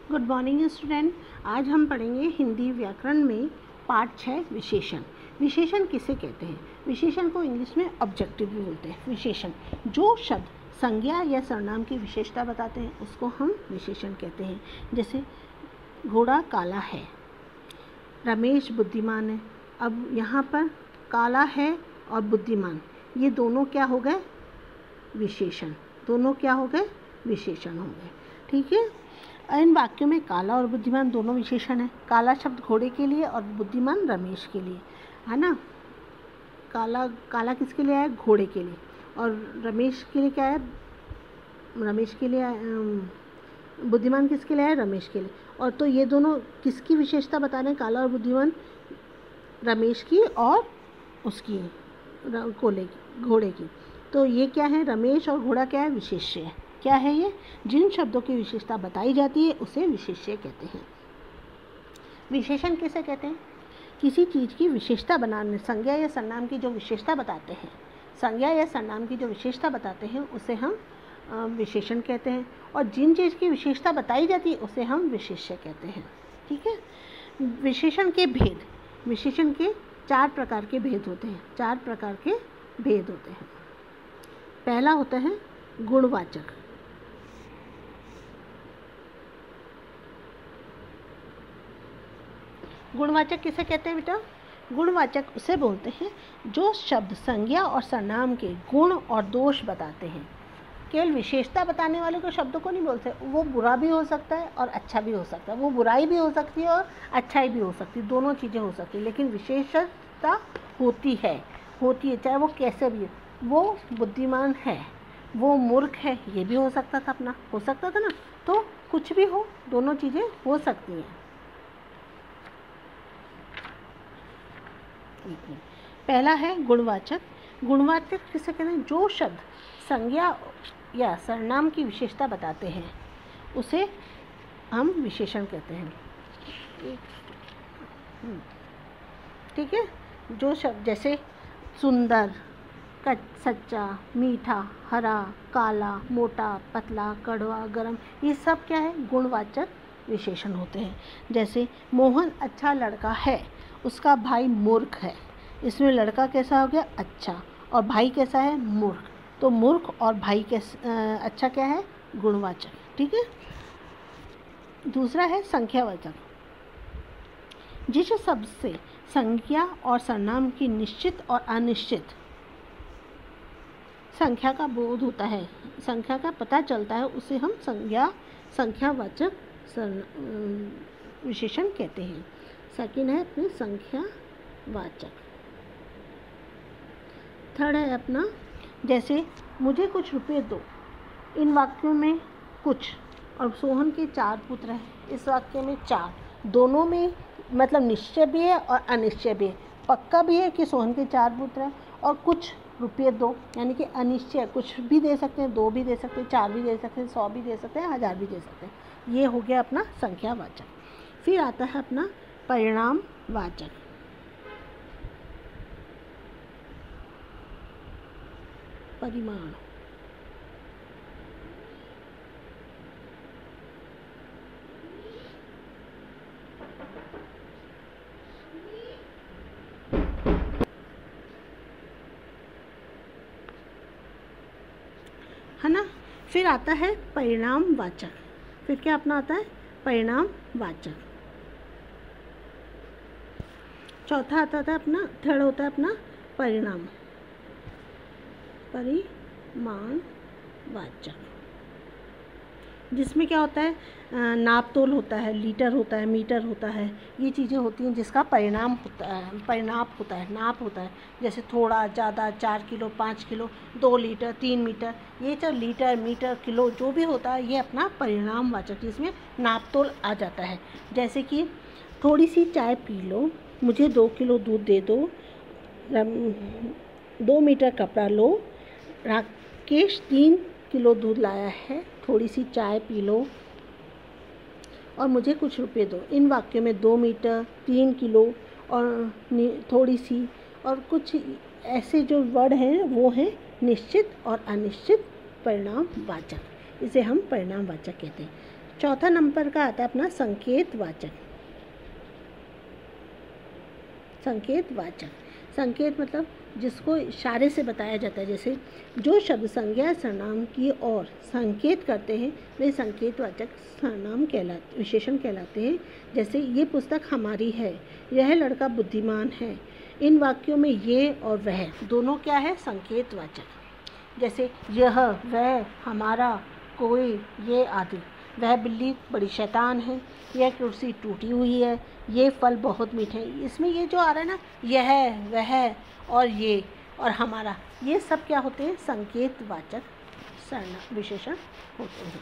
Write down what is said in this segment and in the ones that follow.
Good morning student. आज हम पढ़ेंगे हिंदी व्याकरण में पाठ 6 विशेषण। विशेषण किसे कहते हैं? विशेषण को इंग्लिश में ऑब्जेक्टिव भी बोलते हैं। विशेषण जो शब्द संज्ञा या सर्वनाम की विशेषता बताते हैं उसको हम विशेषण कहते हैं। जैसे घोड़ा काला है, रमेश बुद्धिमान है। अब यहाँ पर काला है और बुद्धिमान, ये दोनों क्या हो गए? विशेषण। दोनों क्या हो गए? विशेषण हो गए। ठीक है। इन वाक्यों में काला और बुद्धिमान दोनों विशेषण हैं। काला शब्द घोड़े के लिए और बुद्धिमान रमेश के लिए, है ना। काला किसके लिए है? घोड़े के लिए। और रमेश के लिए क्या है? रमेश के लिए। बुद्धिमान किसके लिए है? रमेश के लिए। और तो ये दोनों किसकी विशेषता बता रहे हैं? काला और बुद्धिमान रमेश की और उसकी घोड़े की। तो ये क्या है? रमेश और घोड़ा क्या है? विशेष्य है। क्या है ये? जिन शब्दों की विशेषता बताई जाती है उसे विशेष्य कहते हैं। विशेषण किसे कहते हैं? किसी चीज़ की विशेषता बनाने, संज्ञा या सर्वनाम की जो विशेषता बताते हैं, संज्ञा या सर्वनाम की जो विशेषता बताते हैं उसे हम विशेषण कहते हैं। और जिन चीज़ की विशेषता बताई जाती है उसे हम विशेष्य कहते हैं। ठीक है। विशेषण के भेद, विशेषण के 4 प्रकार के भेद होते हैं। 4 प्रकार के भेद होते हैं। पहला होता है गुणवाचक। गुणवाचक किसे कहते हैं बेटा? गुणवाचक उसे बोलते हैं जो शब्द संज्ञा और सर्वनाम के गुण और दोष बताते हैं। केवल विशेषता बताने वाले को शब्दों को नहीं बोलते। वो बुरा भी हो सकता है और अच्छा भी हो सकता है। वो बुराई भी हो सकती है और अच्छाई भी हो सकती है, दोनों चीज़ें हो सकती है। लेकिन विशेषता होती है, चाहे वो कैसे भी है। वो बुद्धिमान है, वो मूर्ख है, ये भी हो सकता था अपना, हो सकता था ना। तो कुछ भी हो, दोनों चीज़ें हो सकती हैं। पहला है गुणवाचक। गुणवाचक किसे कहते हैं? जो शब्द संज्ञा या सर्वनाम की विशेषता बताते हैं उसे हम विशेषण कहते हैं। ठीक है। जो शब्द जैसे सुंदर, सच्चा, मीठा, हरा, काला, मोटा, पतला, कड़वा, गरम, ये सब क्या है? गुणवाचक विशेषण होते हैं। जैसे मोहन अच्छा लड़का है, उसका भाई मूर्ख है। इसमें लड़का कैसा हो गया? अच्छा, और भाई कैसा है? मूर्ख। तो मूर्ख और भाई अच्छा क्या है? गुणवाचक। ठीक है। दूसरा है संख्यावाचक। जिस शब्द से संज्ञा और सर्वनाम की निश्चित और अनिश्चित संख्या का बोध होता है, संख्या का पता चलता है, उसे हम संख्यावाचक विशेषण कहते हैं। सेकंड है अपने संख्यावाचक। थर्ड है अपना जैसे मुझे कुछ रुपए दो। इन वाक्यों में कुछ और सोहन के 4 पुत्र हैं। इस वाक्य में 4, दोनों में मतलब निश्चय भी है और अनिश्चय भी है। पक्का भी है कि सोहन के 4 पुत्र हैं, और कुछ रुपये दो यानी कि अनिश्चय, कुछ भी दे सकते हैं, 2 भी दे सकते हैं, 4 भी दे सकते हैं, 100 भी दे सकते हैं, 1000 भी दे सकते हैं। ये हो गया अपना संख्यावाचक। फिर आता है अपना परिणामवाचक। परिमाण। है ना। फिर आता है परिणामवाचक। फिर क्या अपना आता है? परिणामवाचक। चौथा आता था अपना, थर्ड होता है अपना परिमाणवाचक। जिसमें क्या होता है? नाप तोल होता है, लीटर होता है, मीटर होता है, ये चीज़ें होती हैं जिसका परिणाम होता है, परिणाप होता है, नाप होता है। जैसे थोड़ा, ज़्यादा, 4 किलो, 5 किलो, 2 लीटर, 3 मीटर, ये जो लीटर, मीटर, किलो जो भी होता है ये अपना परिणामवाचक, जिसमें नाप तोल आ जाता है। जैसे कि थोड़ी सी चाय पी लो, मुझे 2 किलो दूध दे दो, 2 मीटर कपड़ा लो, राकेश 3 किलो दूध लाया है, थोड़ी सी चाय पी लो और मुझे कुछ रुपए दो। इन वाक्यों में 2 मीटर, 3 किलो और थोड़ी सी और कुछ ऐसे जो वर्ड हैं वो हैं निश्चित और अनिश्चित परिणामवाचक। इसे हम परिणामवाचक कहते हैं। चौथा नंबर का आता है अपना संकेतवाचक। संकेतवाचक, संकेत मतलब जिसको इशारे से बताया जाता है। जैसे जो शब्द संज्ञा सर्वनाम की ओर संकेत करते हैं वे संकेतवाचक सर्वनाम विशेषण कहलाते हैं। जैसे ये पुस्तक हमारी है, यह लड़का बुद्धिमान है। इन वाक्यों में ये और वह दोनों क्या है? संकेतवाचक। जैसे यह, वह, हमारा, कोई, ये आदि। वह बिल्ली बड़ी शैतान है, यह कुर्सी टूटी हुई है, ये फल बहुत मीठे हैं। इसमें ये जो आ रहा है ना, यह, वह और ये और हमारा, ये सब क्या होते हैं? संकेतवाचक सर्वनाम विशेषण होते हैं।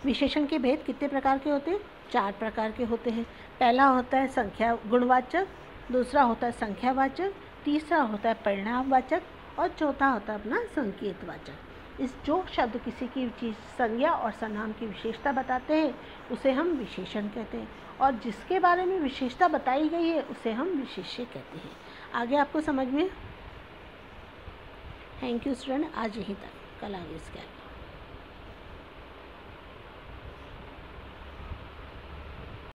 विशेषण के भेद कितने प्रकार के होते हैं? 4 प्रकार के होते हैं। पहला होता है संख्या गुणवाचक, दूसरा होता है संख्यावाचक, तीसरा होता है परिणामवाचक और चौथा होता है अपना संकेतवाचक। इस जो शब्द किसी की चीज़ संज्ञा और सर्वनाम की विशेषता बताते हैं उसे हम विशेषण कहते हैं, और जिसके बारे में विशेषता बताई गई है उसे हम विशेष्य कहते हैं। आगे आपको समझ में? थैंक यू स्टूडेंट, आज यहीं तक, कल आगे इसके आगे।